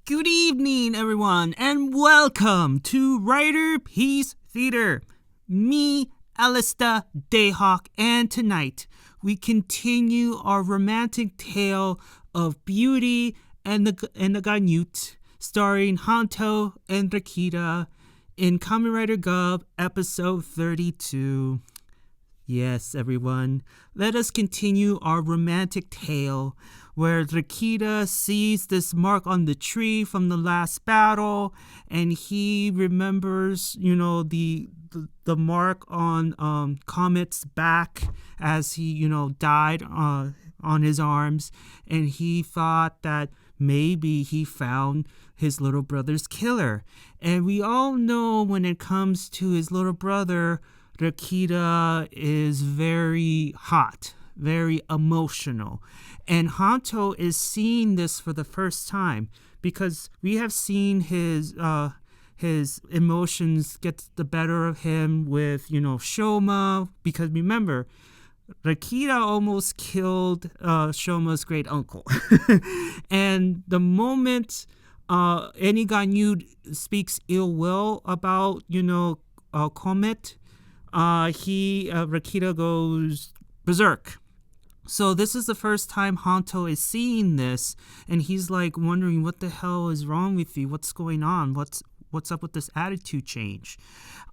Good evening, everyone, and welcome to Riderpiece Theater. Me, Alistair Dayhawk, and tonight we continue our romantic tale of Beauty and the Granute, starring Hanto and Rakita in Kamen Rider Gavv, episode 32. Yes, everyone, let us continue our romantic tale where Rakita sees this mark on the tree from the last battle, and he remembers, the mark on Comet's back as he, died on his arms, and he thought that maybe he found his little brother's killer. And we all know when it comes to his little brother, Rakita is very hot, very emotional. And Hanto is seeing this for the first time because we have seen his emotions get the better of him with, Shoma. Because remember, Rakita almost killed Shoma's great uncle. And the moment any granute speaks ill will about, Comel, Rakita goes berserk. So this is the first time Hanto is seeing this, and he's like wondering, what the hell is wrong with you? What's going on? What's up with this attitude change?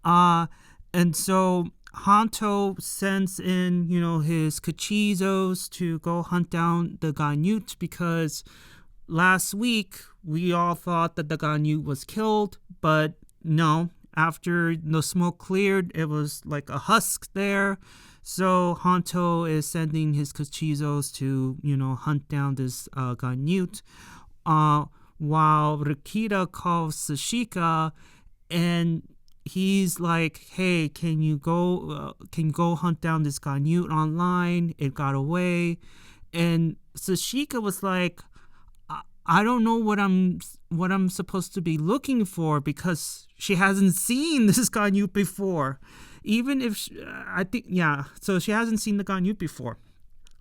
And so Hanto sends in, his cachizos to go hunt down the granute, because last week we all thought that the granute was killed, but no. After the smoke cleared, it was like a husk there. So Hanto is sending his cachizos to, hunt down this granute, while Rakita calls Sashika, and he's like, "Hey, can you go hunt down this granute online? It got away." And Sashika was like, I don't know what I'm supposed to be looking for, because she hasn't seen this granute before. Even if so she hasn't seen the granute before.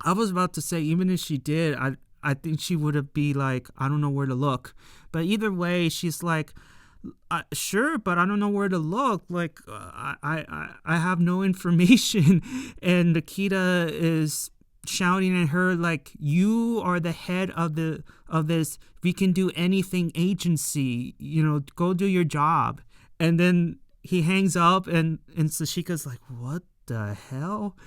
I was about to say, even if she did, I think she would have be like, I don't know where to look. But either way, she's like, sure, but I don't know where to look. Like, I have no information. And Rakita is shouting at her like, you are the head of this we can do anything agency, go do your job. And then he hangs up, and Sashika's like, what the hell?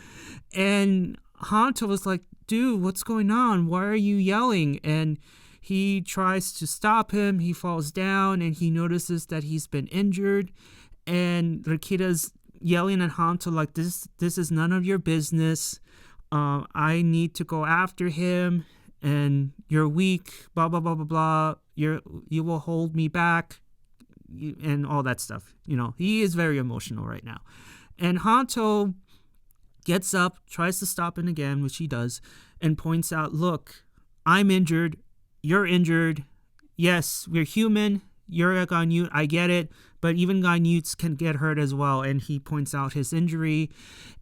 And Hanto was like, dude, what's going on? Why are you yelling? And he tries to stop him. He falls down, and he notices that he's been injured. And Rakita's yelling at Hanto like, this is none of your business. I need to go after him, and you're weak, blah, blah, blah, blah, blah. You will hold me back, and all that stuff. He is very emotional right now. And Hanto gets up, tries to stop him again, which he does, and points out, look, I'm injured, you're injured. Yes, we're human. You're a granute, I get it, but even granutes can get hurt as well. And he points out his injury,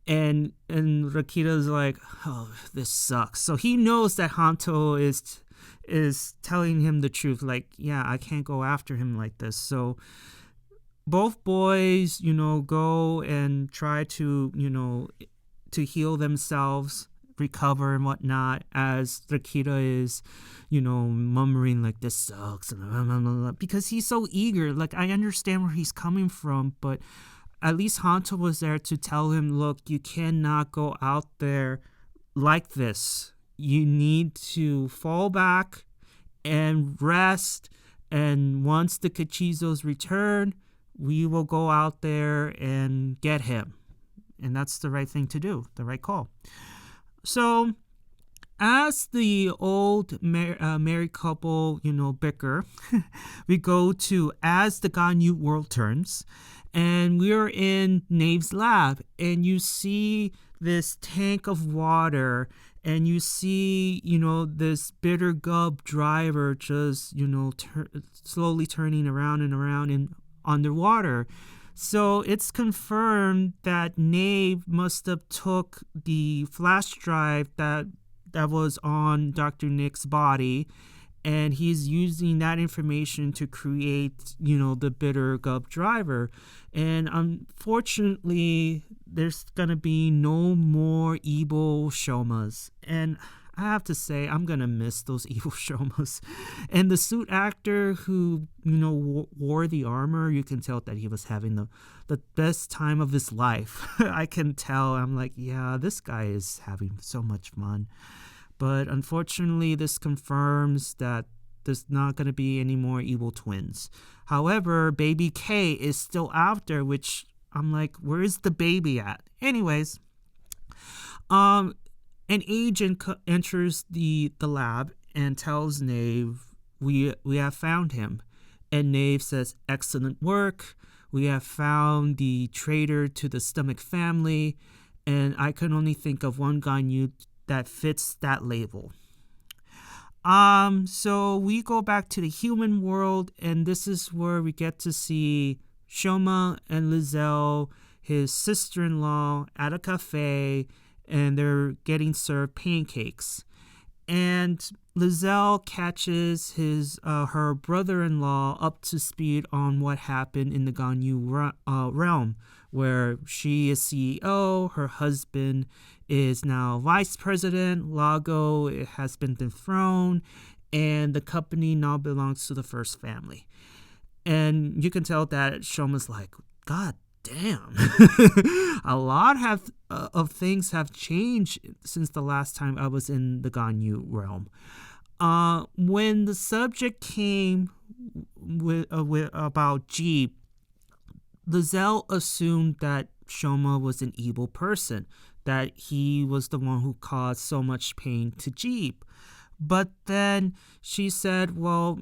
and Rakita's like, oh, this sucks. So he knows that Hanto is telling him the truth, like, yeah, I can't go after him like this. So both boys, go and try to, to heal themselves, recover and whatnot, as Rakita is, murmuring like, this sucks, because he's so eager. Like, I understand where he's coming from, but at least Hanto was there to tell him, look, you cannot go out there like this. You need to fall back and rest, and once the cachizos return, we will go out there and get him. And that's the right thing to do, the right call. So as the old married couple, bicker, we go to as the granute world turns, and we're in Nyelv's lab, and you see this tank of water, and you see, this bitter Gavv driver just, slowly turning around and around in underwater. So it's confirmed that Nyelv must have took the flash drive that was on Dr. Nick's body, and he's using that information to create, the bitter Gavv driver. And unfortunately, there's gonna be no more evil Shomas. And I have to say, I'm gonna miss those evil Shomas. And the suit actor who, wore the armor, you can tell that he was having the best time of his life. I can tell. I'm like, yeah, this guy is having so much fun. But unfortunately, this confirms that there's not going to be any more evil twins. However, baby K is still out there, which I'm like, where is the baby at? Anyways, an agent enters the lab and tells Nyelv, we have found him. And Nyelv says, excellent work. We have found the traitor to the Stomach family. And I can only think of one granute that fits that label. So we go back to the human world, and this is where we get to see Shoma and Lisele, his sister-in-law, at a cafe, and they're getting served pancakes. And Lisele catches her brother-in-law up to speed on what happened in the granute realm, where she is CEO, her husband is now vice president, Lago has been dethroned, and the company now belongs to the first family. And you can tell that Shoma's like, God damn. A lot of things have changed since the last time I was in the granute realm. When the subject came with about Jeep, Lisele assumed that Shoma was an evil person, that he was the one who caused so much pain to Jeep. But then she said, well,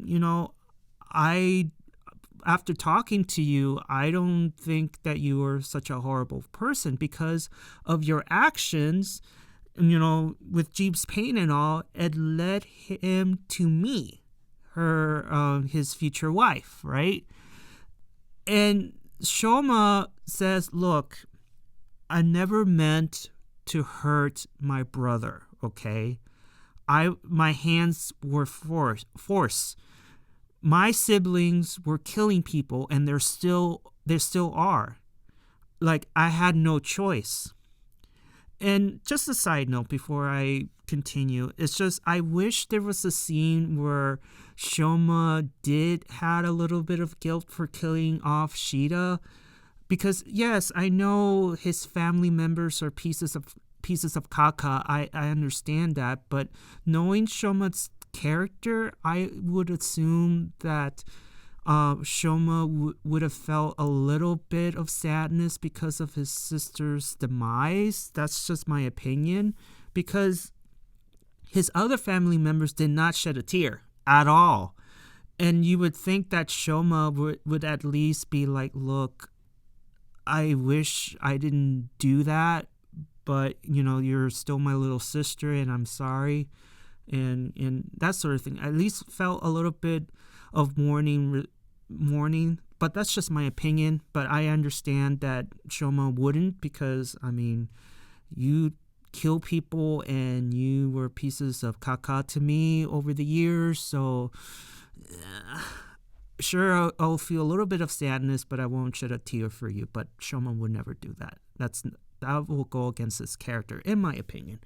after talking to you, I don't think that you are such a horrible person because of your actions, with Jeep's pain and all. It led him to me, his future wife, right? And Shoma says, look, I never meant to hurt my brother, okay? My hands were force. My siblings were killing people, and they still are. Like, I had no choice. And just a side note before I continue, it's just I wish there was a scene where Shoma did had a little bit of guilt for killing off Sheeta, because yes, I know his family members are pieces of caca. I understand that, but knowing Shoma's character, I would assume that Shoma would have felt a little bit of sadness because of his sister's demise. That's just my opinion, because his other family members did not shed a tear at all. And you would think that Shoma would at least be like, look, I wish I didn't do that, but, you're still my little sister, and I'm sorry. And that sort of thing. I at least felt a little bit of mourning, but that's just my opinion. But I understand that Shoma wouldn't, because, you kill people and you were pieces of caca to me over the years, so sure, I'll feel a little bit of sadness, but I won't shed a tear for you. But Shoma would never do that. That will go against his character, in my opinion.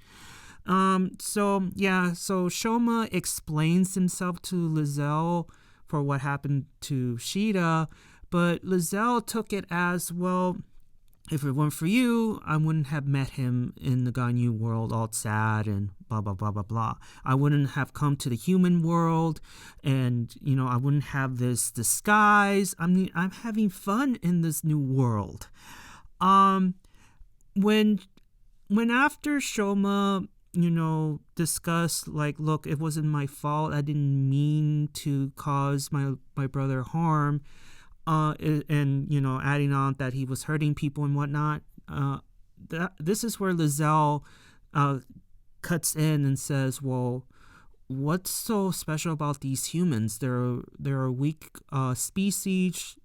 So Shoma explains himself to Lisele for what happened to Sheeta, but Lisele took it as, well, if it weren't for you, I wouldn't have met him in the granute world all sad and blah, blah, blah, blah, blah. I wouldn't have come to the human world, and, I wouldn't have this disguise. I'm having fun in this new world. When after Shoma, discussed, like, look, it wasn't my fault. I didn't mean to cause my brother harm. And adding on that he was hurting people and whatnot. This is where Lisele cuts in and says, well, what's so special about these humans? They're a weak species.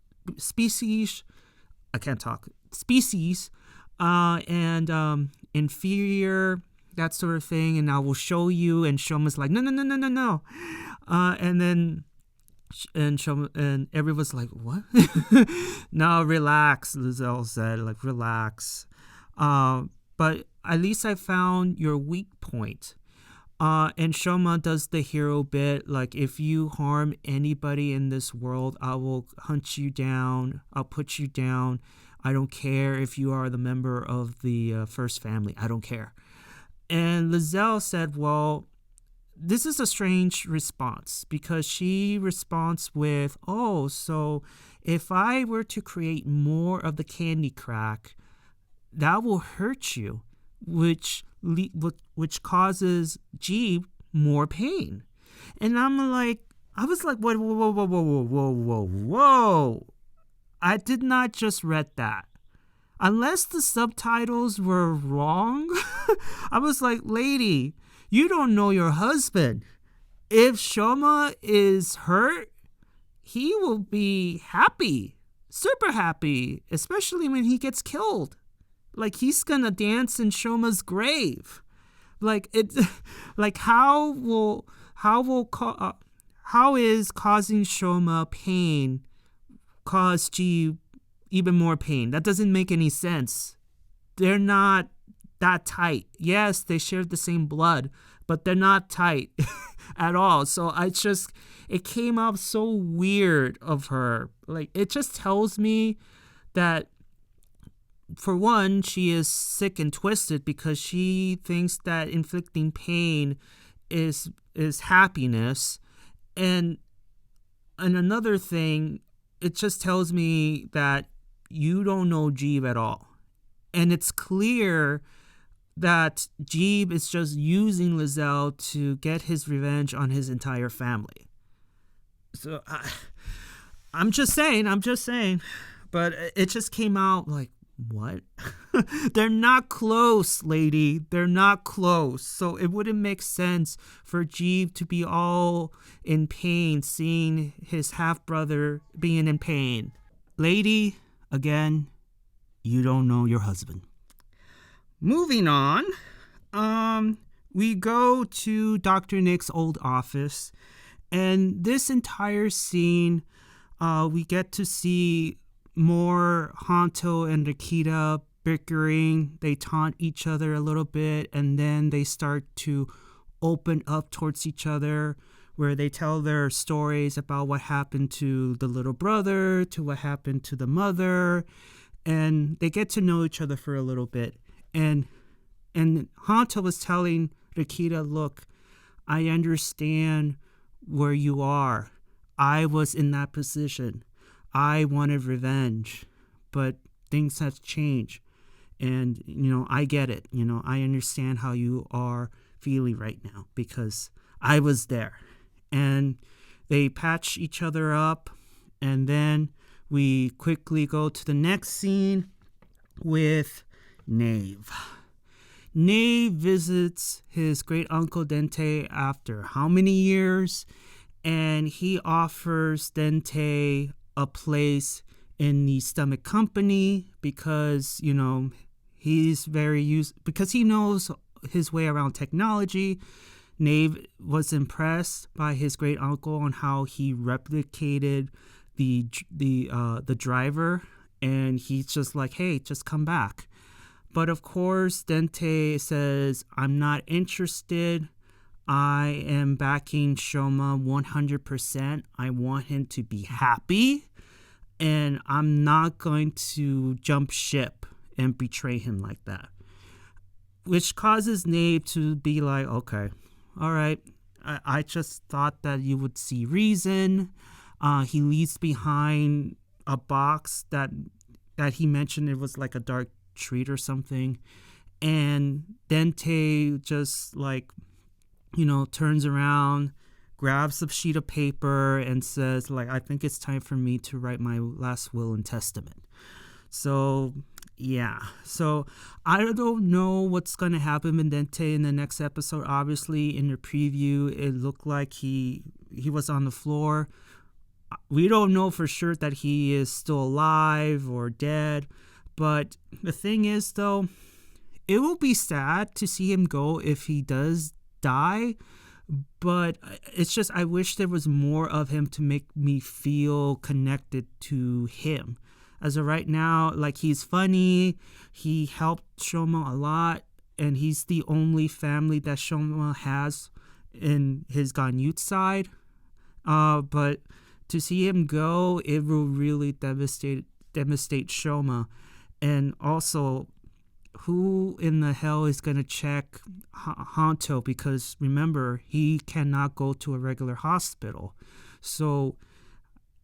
I can't talk. Species, and inferior, that sort of thing, and I will show you. And Shoma's like, no. And then and everyone's like, what? No, relax, Lisele said, like, relax. But at least I found your weak point. And Shoma does the hero bit, like, if you harm anybody in this world, I will hunt you down, I'll put you down. I don't care if you are the member of the first family, I don't care. And Lisele said, well, this is a strange response, because she responds with, oh, so if I were to create more of the candy crack, that will hurt you, which causes Gavv more pain. And I was like, whoa. I did not just read that. Unless the subtitles were wrong, I was like, lady, you don't know your husband. If Shoma is hurt, he will be happy, super happy, especially when he gets killed. Like, he's gonna dance in Shoma's grave. Like, it, like, how is causing Shoma pain cause Gavv even more pain? That doesn't make any sense. They're not that tight. Yes, they share the same blood, but they're not tight at all. So it came out so weird of her. Like, it just tells me that, for one, she is sick and twisted, because she thinks that inflicting pain is happiness. And another thing, it just tells me that you don't know Gavv at all. And it's clear that Gavv is just using Lisele to get his revenge on his entire family. So I'm just saying. But it just came out like, what? They're not close, lady. They're not close. So it wouldn't make sense for Gavv to be all in pain seeing his half-brother being in pain. Lady, again, you don't know your husband. Moving on, we go to Dr. Nick's old office, and this entire scene, we get to see more Hanto and Rakita bickering. They taunt each other a little bit, and then they start to open up towards each other, where they tell their stories about what happened to the little brother, to what happened to the mother, and they get to know each other for a little bit. And Hanto was telling Rakita, look, I understand where you are. I was in that position. I wanted revenge, but things have changed. And, I get it. I understand how you are feeling right now, because I was there. And they patch each other up. And then we quickly go to the next scene with Nyelv. Nyelv visits his great uncle Dente after how many years? And he offers Dente a place in the stomach company because, he's because he knows his way around technology. Nyelv was impressed by his great uncle on how he replicated the driver, and he's just like, hey, just come back. But of course, Dente says, I'm not interested. I am backing Shoma 100%. I want him to be happy, and I'm not going to jump ship and betray him like that. Which causes Nyelv to be like, okay, all right, I just thought that you would see reason. He leaves behind a box that he mentioned it was like a dark treat or something. And Dente just turns around, grabs a sheet of paper and says, I think it's time for me to write my last will and testament. So, yeah. So, I don't know what's going to happen with Dente in the next episode. Obviously, in the preview, it looked like he was on the floor. We don't know for sure that he is still alive or dead. But the thing is, though, it will be sad to see him go if he does die. But it's just I wish there was more of him to make me feel connected to him. As of right now, like, he's funny, he helped Shoma a lot, and he's the only family that Shoma has in his granute side. But to see him go, it will really devastate Shoma. And also, who in the hell is going to check Hanto? Because remember, he cannot go to a regular hospital. So,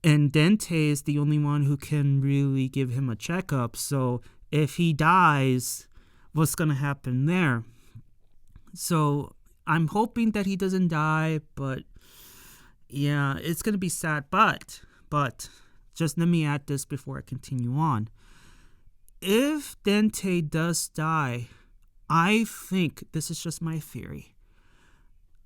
and Dente is the only one who can really give him a checkup. So, if he dies, what's going to happen there? So, I'm hoping that he doesn't die, but yeah, it's going to be sad. But, just let me add this before I continue on. If Dente does die, I think, this is just my theory,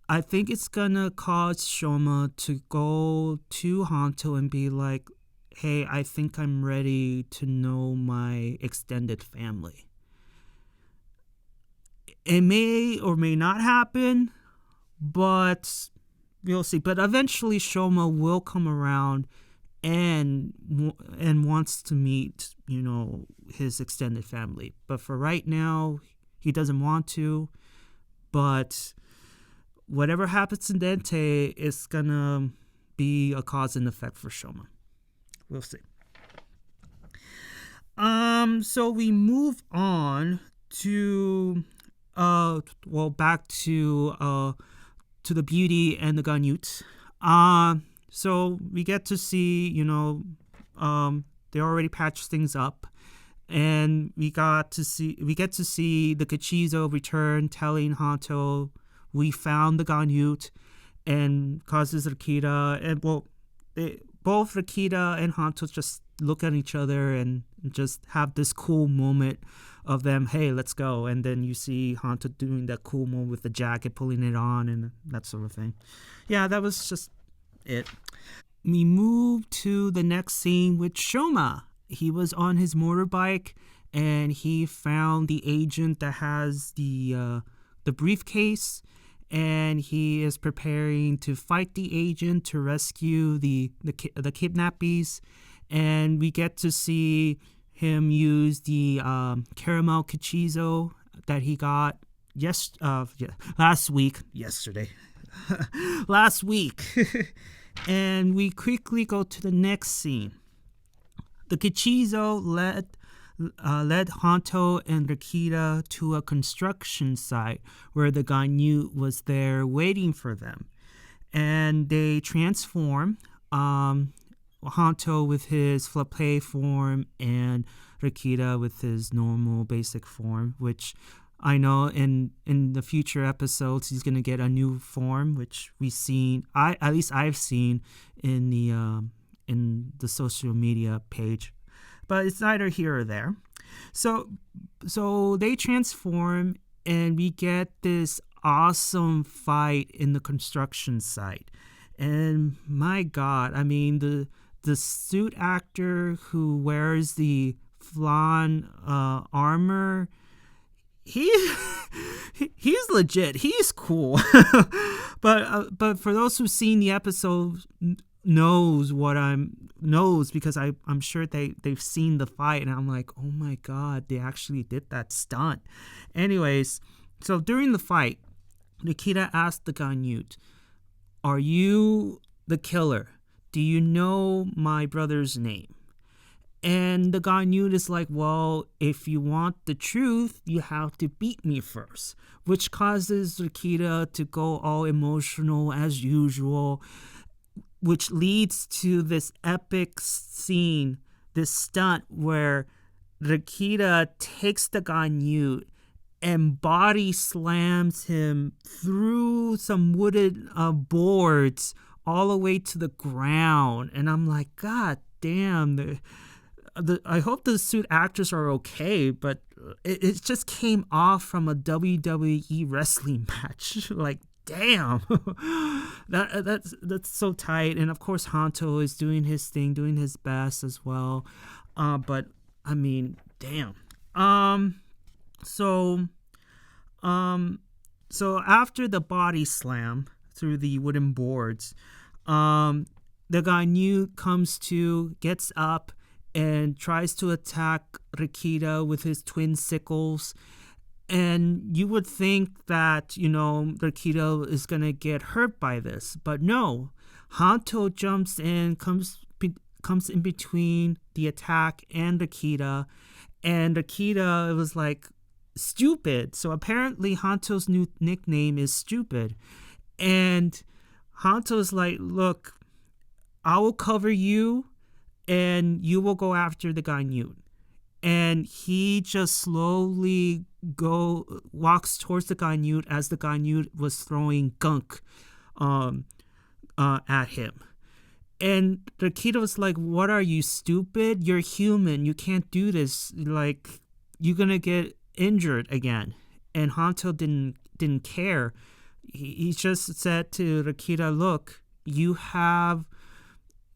I think it's gonna cause Shoma to go to Hanto and be like, hey, I think I'm ready to know my extended family. It may or may not happen, but we'll see. But eventually Shoma will come around and wants to meet, his extended family. But for right now, he doesn't want to. But whatever happens in Dente is gonna be a cause and effect for Shoma. We'll see. So we move on to back to the beauty and the granute. So we get to see, they already patched things up, and we get to see the Kachizo return, telling Hanto we found the granute, and causes Rakita and both Rakita and Hanto just look at each other and just have this cool moment of them, hey, let's go. And then you see Hanto doing that cool moment with the jacket, pulling it on, and that sort of thing. Yeah, that was just it. We move to the next scene with Shoma. He was on his motorbike and he found the agent that has the briefcase, and he is preparing to fight the agent to rescue the kidnappies. And we get to see him use the caramel cachizo that he got last week. And we quickly go to the next scene. The cachizo led Hanto and Rakita to a construction site where the granute was there waiting for them. And they transform, Hanto with his flappe form and Rakita with his normal basic form, which I know in the future episodes he's gonna get a new form, which we've seen. I've seen in the social media page, but it's neither here or there. So they transform, and we get this awesome fight in the construction site. And my God, I mean the suit actor who wears the flan armor, he's legit. He's cool. but for those who've seen the episode knows because I'm sure they've seen the fight, and I'm like, oh my God, they actually did that stunt. Anyways, so during the fight, Nikita asked the granute, are you the killer? Do you know my brother's name? And the granute is like, well, if you want the truth, you have to beat me first, which causes Rakita to go all emotional as usual, which leads to this epic scene, this stunt where Rakita takes the granute and body slams him through some wooden boards all the way to the ground. And I'm like, God damn, I hope the suit actors are okay, but it just came off from a WWE wrestling match. Like, damn. that's so tight. And of course Hanto is doing his thing, doing his best as well. But I mean, damn. So after the body slam, through the wooden boards. The granute comes to, gets up, and tries to attack Rakita with his twin sickles. And you would think that, Rakita is going to get hurt by this. But no, Hanto jumps in, comes in between the attack and Rakita. And Rakita was like, stupid. So apparently Hanto's new nickname is Stupid. And Hanto's like, look, I will cover you and you will go after the granute. And he just slowly walks towards the granute as the granute was throwing gunk at him. And Rakita was like, what are you, stupid? You're human. You can't do this. Like, you're going to get injured again. And Hanto didn't care. He just said to Rakita, look, you have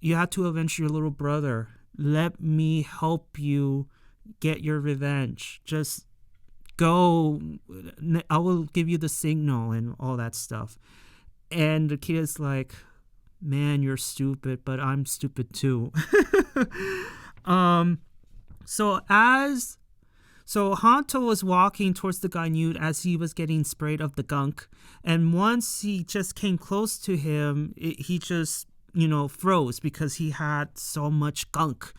to avenge your little brother. Let me help you get your revenge. Just go. I will give you the signal and all that stuff. And Rakita's like, man, you're stupid, but I'm stupid too. So Hanto was walking towards the granute as he was getting sprayed of the gunk. And once he just came close to him, he just, froze because he had so much gunk.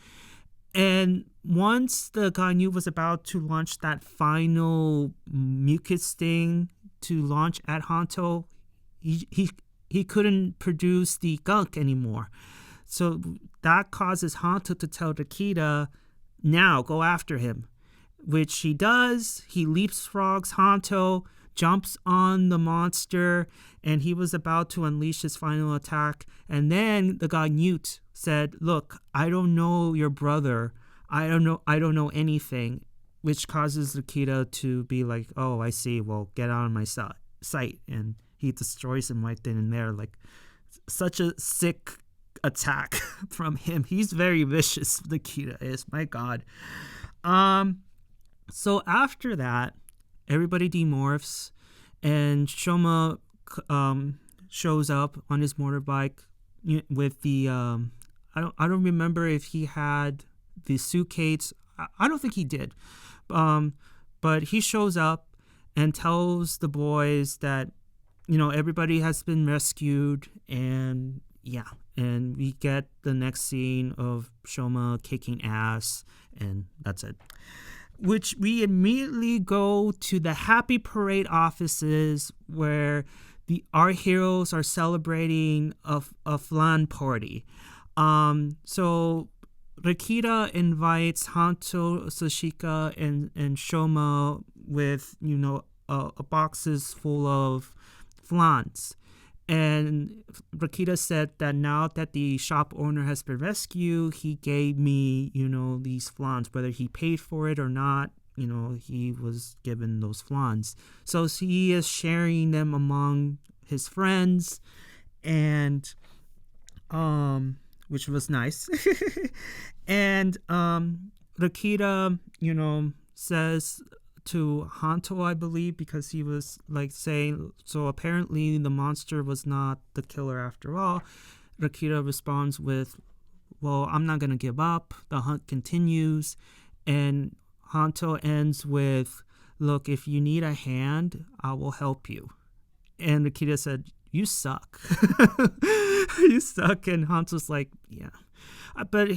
And once the granute was about to launch that final mucus thing to launch at Hanto, he couldn't produce the gunk anymore. So that causes Hanto to tell Rakita, now go after him. Which he does. He leapfrogs Hanto, jumps on the monster, and he was about to unleash his final attack. And then the granute said, look, I don't know your brother. I don't know anything. Which causes Rakita to be like, oh, I see. Well, get out of my sight. And he destroys him right then and there. Like, such a sick attack from him. He's very vicious, Rakita is. My God. So after that, everybody demorphs, and Shoma shows up on his motorbike with the I don't remember if he had the suitcase. I don't think he did, but he shows up and tells the boys that everybody has been rescued, and and we get the next scene of Shoma kicking ass, and that's it. Which we immediately go to the Happy Parade offices where our heroes are celebrating a flan party. So Rakita invites Hanto, Sashika, and Shoma with, boxes full of flans. And Rakita said that now that the shop owner has been rescued, he gave me, these flans. Whether he paid for it or not, he was given those flans. So he is sharing them among his friends, and which was nice. And Rakita, says to Hanto, I believe, because he was like saying, so apparently the monster was not the killer after all. Rakita responds with, well, I'm not going to give up. The hunt continues. And Hanto ends with, look, if you need a hand, I will help you. And Rakita said, you suck. You suck. And Hanto's like, yeah. But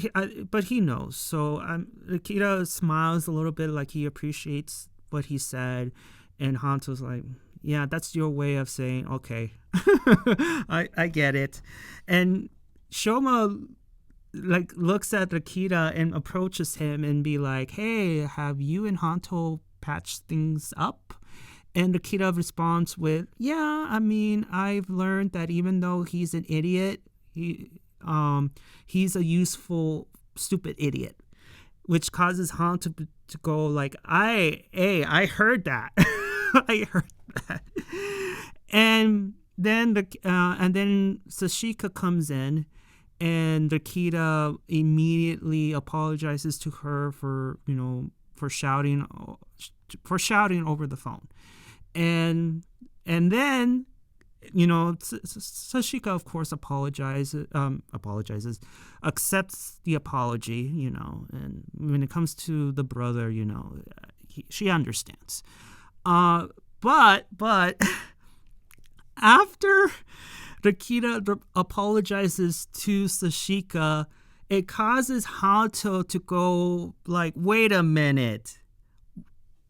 he knows. So Rakita smiles a little bit like he appreciates what he said, and Hanto's like, yeah, that's your way of saying okay. I get it. And Shoma looks at Rakita and approaches him and be like, hey, have you and Hanto patched things up? And Rakita responds with, yeah, I mean, I've learned that even though he's an idiot, he's a useful stupid idiot. Which causes Hanto to go like, I heard that. I heard that. And then Sashika comes in, and Rakita immediately apologizes to her for shouting over the phone. And then Sashika, of course, apologizes, accepts the apology, and when it comes to the brother, she understands. But after Rakita apologizes to Sashika, it causes Hanto to go like, wait a minute.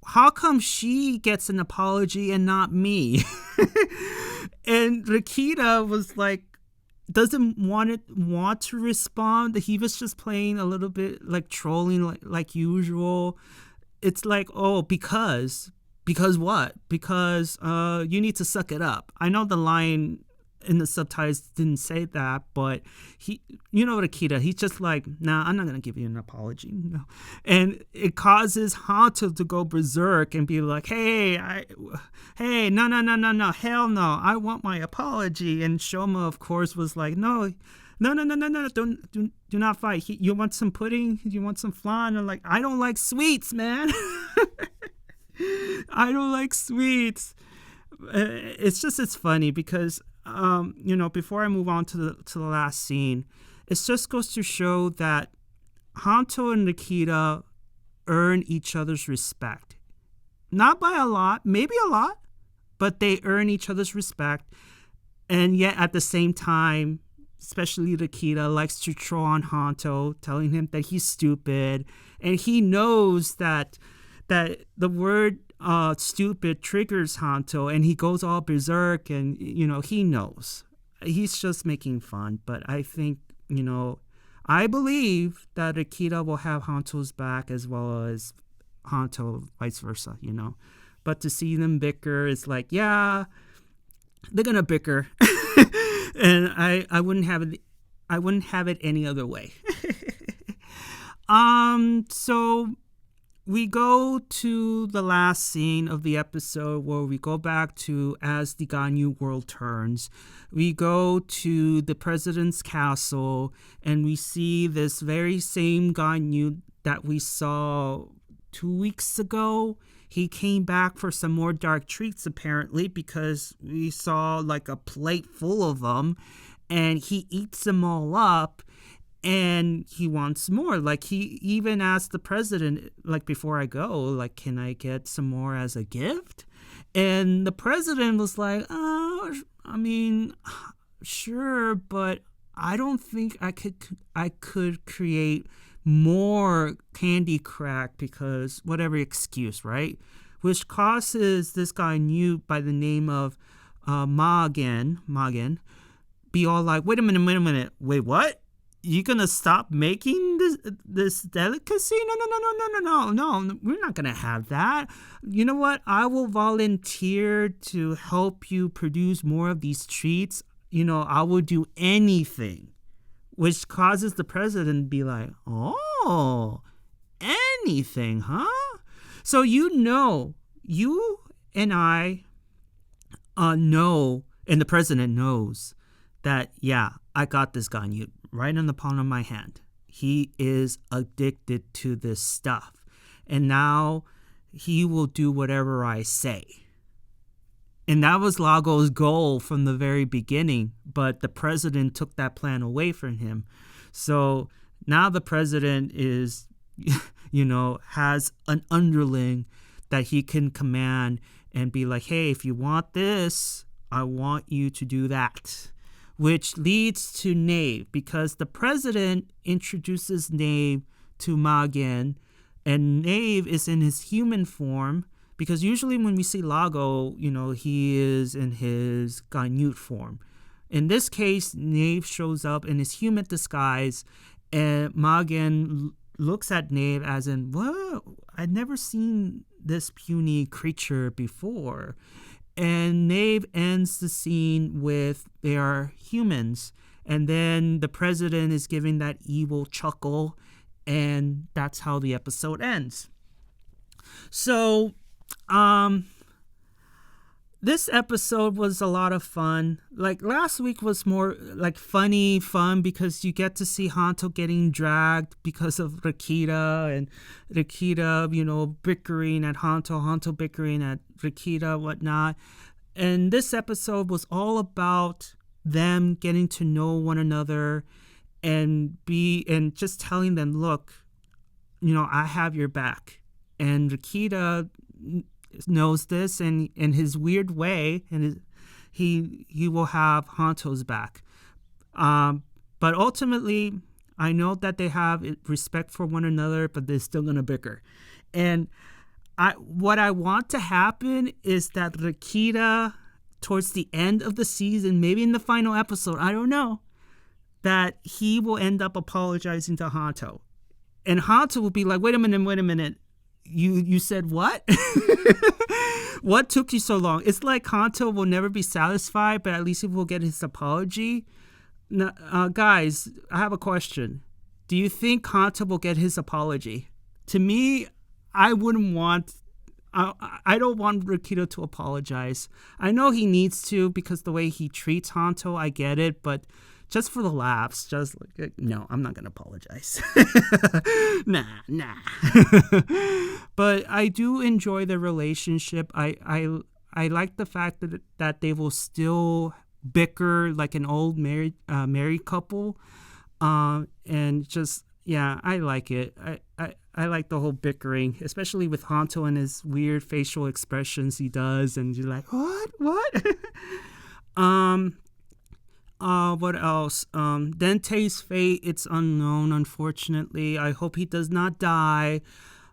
How come she gets an apology and not me? And Rakita was like, doesn't want to respond. He was just playing a little bit like trolling like usual. It's like, oh, because what? Because you need to suck it up. I know the line in the subtitles didn't say that, but he, Rakita, he's just like, nah, I'm not gonna give you an apology. No. And it causes Hanto to go berserk and be like, hey, no, hell no, I want my apology. And Shoma, of course, was like, no, do not fight. You want some pudding? You want some flan? And like, I don't like sweets, man. I don't like sweets. It's funny because before I move on to the last scene, it just goes to show that Hanto and Rakita earn each other's respect. Not by a lot, maybe a lot, but they earn each other's respect. And yet at the same time, especially Rakita likes to troll on Hanto, telling him that he's stupid. And he knows that the word stupid triggers Hanto, and he goes all berserk, and he knows. He's just making fun, but I think, I believe that Rakita will have Hanto's back as well as Hanto, vice versa, But to see them bicker is like, yeah, they're gonna bicker. And I wouldn't have it any other way. So we go to the last scene of the episode where we go back to as the Ganyu world turns. We go to the president's castle and we see this very same Ganyu that we saw 2 weeks ago. He came back for some more dark treats apparently because we saw like a plate full of them, and he eats them all up. And he wants more. Like, he even asked the president, like, before I go, like, can I get some more as a gift? And the president was like, sure, but I don't think I could create more candy crack because whatever excuse, right? Which causes this guy new by the name of Magen, be all like, wait a minute, wait, what? You gonna stop making this delicacy? No, we're not gonna have that. You know what? I will volunteer to help you produce more of these treats. I will do anything. Which causes the president to be like, oh, anything, huh? So you and I know, and the president knows that, yeah, I got this Ganyu right in the palm of my hand. He is addicted to this stuff. And now he will do whatever I say. And that was Lago's goal from the very beginning. But the president took that plan away from him. So now the president is, has an underling that he can command and be like, hey, if you want this, I want you to do that. Which leads to Nyelv, because the president introduces Nyelv to Magen, and Nyelv is in his human form, because usually when we see Lago, he is in his Ganyu form. In this case, Nyelv shows up in his human disguise, and Magen looks at Nyelv as in, whoa, I'd never seen this puny creature before. And Nyelv ends the scene with they are humans. And then the president is giving that evil chuckle. And that's how the episode ends. So, this episode was a lot of fun. Like, last week was more like funny fun because you get to see Hanto getting dragged because of Rakita, and Rakita, bickering at Hanto bickering at Rakita, whatnot. And this episode was all about them getting to know one another and just telling them, look, I have your back. And Rakita knows this, and in his weird way, and he will have Hanto's back. But ultimately, I know that they have respect for one another, but they're still gonna bicker. And what I want to happen is that Rakita, towards the end of the season, maybe in the final episode, I don't know, that he will end up apologizing to Hanto. And Hanto will be like, wait a minute. You said what? What took you so long? It's like Hanto will never be satisfied, but at least he will get his apology. Now, guys, I have a question. Do you think Hanto will get his apology? To me, I wouldn't want... I don't want Rakita to apologize. I know he needs to because the way he treats Hanto, I get it, but just for the laughs, just like, no, I'm not going to apologize. Nah. But I do enjoy the relationship. I like the fact that they will still bicker like an old married couple. And just, yeah, I like it. I like the whole bickering, especially with Hanto and his weird facial expressions he does, and you're like, what? What else? Dente's fate, it's unknown, unfortunately. I hope he does not die.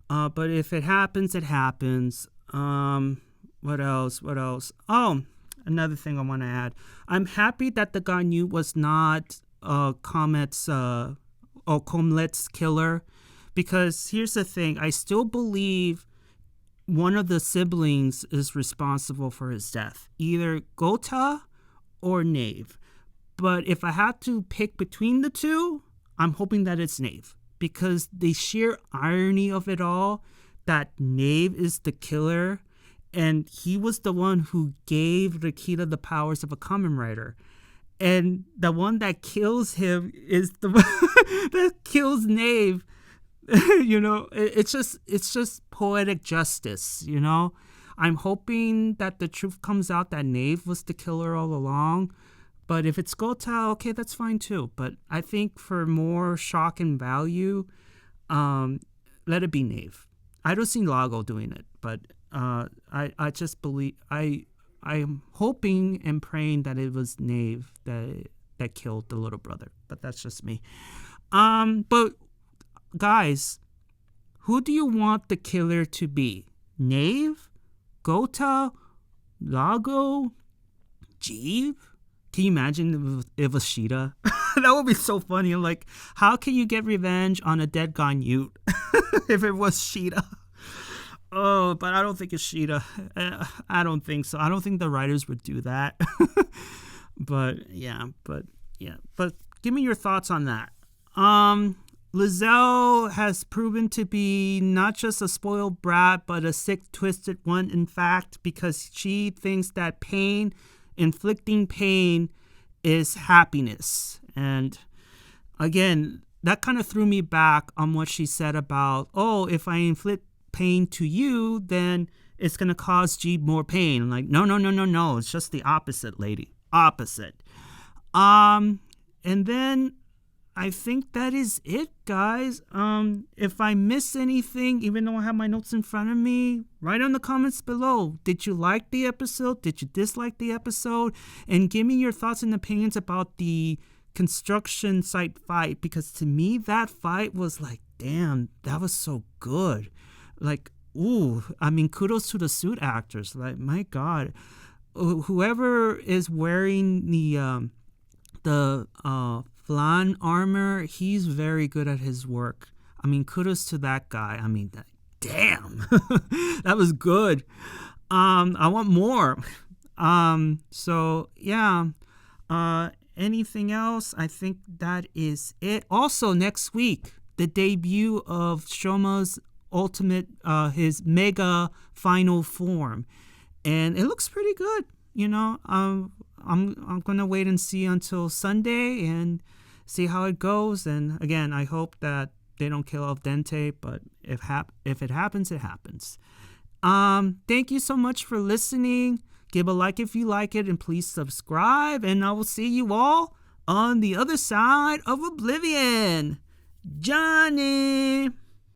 But if it happens, it happens. What else? Oh, another thing I want to add. I'm happy that the granute was not Comet's or Comelet's killer. Because here's the thing, I still believe one of the siblings is responsible for his death, either Gota or Nyelv. But if I had to pick between the two, I'm hoping that it's Nyelv. Because the sheer irony of it all, that Nyelv is the killer, and he was the one who gave Rakita the powers of a Kamen Rider. And the one that kills him is the one that kills Nyelv. It's just poetic justice, I'm hoping that the truth comes out that Nyelv was the killer all along. But if it's Gota, okay, that's fine too. But I think for more shock and value, let it be Nyelv. I don't see Lago doing it, but I just believe I'm hoping and praying that it was Nyelv that killed the little brother. But that's just me. But guys, who do you want the killer to be? Nyelv? Gota? Lago? Gavv? Can you imagine if it was Sheeta? That would be so funny. Like, how can you get revenge on a dead granute if it was Sheeta? Oh, but I don't think it's Sheeta. I don't think so. I don't think the writers would do that. But give me your thoughts on that. Lisele has proven to be not just a spoiled brat, but a sick, twisted one, in fact, because she thinks that inflicting pain is happiness. And again, that kind of threw me back on what she said about, if I inflict pain to you, then it's going to cause G more pain. I'm like, no. It's just the opposite, lady. Opposite. And then I think that is it, guys. If I miss anything, even though I have my notes in front of me, write in the comments below. Did you like the episode? Did you dislike the episode? And give me your thoughts and opinions about the construction site fight, because to me, that fight was like, damn, that was so good. Like, kudos to the suit actors. Like, my God. Whoever is wearing the Flan armor, he's very good at his work. Kudos to that guy. Damn, that was good. I want more. So yeah. Anything else? I think that is it. Also, next week, the debut of Shoma's ultimate, his mega final form, and it looks pretty good. I'm gonna wait and see until Sunday and see how it goes. And again, I hope that they don't kill off Dente, but if it happens, it happens. Thank you so much for listening. give a like if you like it, and please subscribe, and I will see you all on the other side of Oblivion. Johnny!